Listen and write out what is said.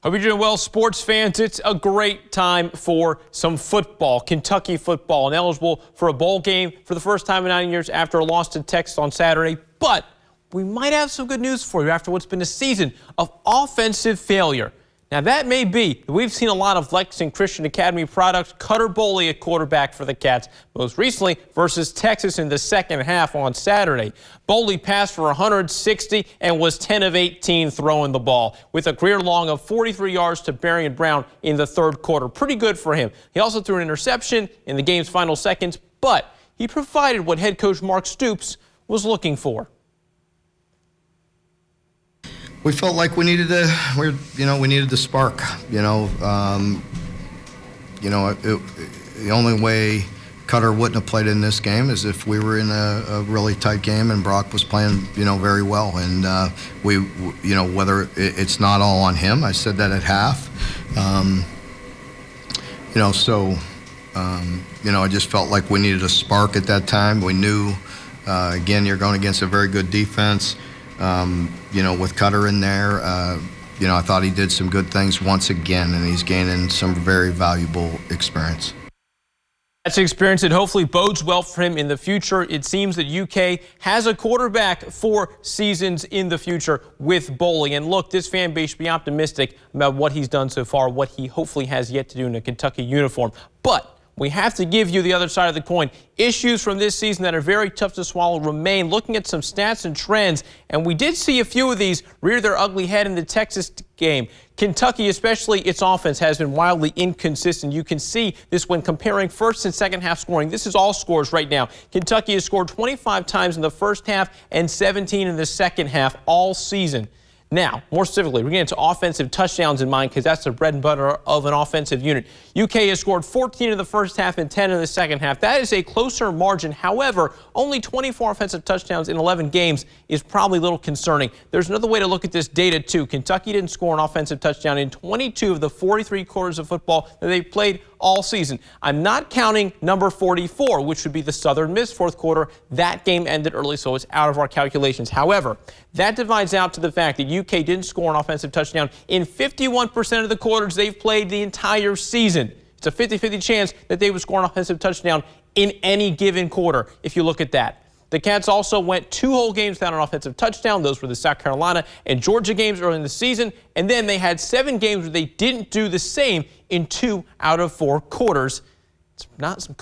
Hope you're doing well, sports fans. It's a great time for some football. Kentucky football, and eligible for a bowl game for the first time in 9 years after a loss to Texas on Saturday. But we might have some good news for you after what's been a season of offensive failure. Now, that may be. We've seen a lot of Lexington Christian Academy products. Cutter Boley at quarterback for the Cats, most recently versus Texas in the second half on Saturday. Boley passed for 160 and was 10 of 18 throwing the ball, with a career long of 43 yards to Berrien Brown in the third quarter. Pretty good for him. He also threw an interception in the game's final seconds, but he provided what head coach Mark Stoops was looking for. We felt like we needed we needed the spark. The only way Cutter wouldn't have played in this game is if we were in a really tight game and Brock was playing, very well. And whether it's not all on him, I said that at half. I just felt like we needed a spark at that time. We knew, again, you're going against a very good defense. With Cutter in there, I thought he did some good things once again, and he's gaining some very valuable experience. That's experience that hopefully bodes well for him in the future. It seems that UK has a quarterback for seasons in the future with Boley. And look, this fan base should be optimistic about what he's done so far, what he hopefully has yet to do in a Kentucky uniform. But we have to give you the other side of the coin. Issues from this season that are very tough to swallow remain. Looking at some stats and trends, and we did see a few of these rear their ugly head in the Texas game. Kentucky, especially its offense, has been wildly inconsistent. You can see this when comparing first and second half scoring. This is all scores right now. Kentucky has scored 25 times in the first half and 17 in the second half all season. Now, more specifically, we're getting into offensive touchdowns in mind because that's the bread and butter of an offensive unit. UK has scored 14 in the first half and 10 in the second half. That is a closer margin. However, only 24 offensive touchdowns in 11 games is probably a little concerning. There's another way to look at this data, too. Kentucky didn't score an offensive touchdown in 22 of the 43 quarters of football that they played all season. I'm not counting number 44, which would be the Southern Miss fourth quarter. That game ended early, so it's out of our calculations. However, that divides out to the fact that UK didn't score an offensive touchdown in 51% of the quarters they've played the entire season. It's a 50-50 chance that they would score an offensive touchdown in any given quarter, if you look at that. The Cats also went 2 whole games without an offensive touchdown. Those were the South Carolina and Georgia games early in the season. And then they had 7 games where they didn't do the same in 2 out of 4 quarters. It's not some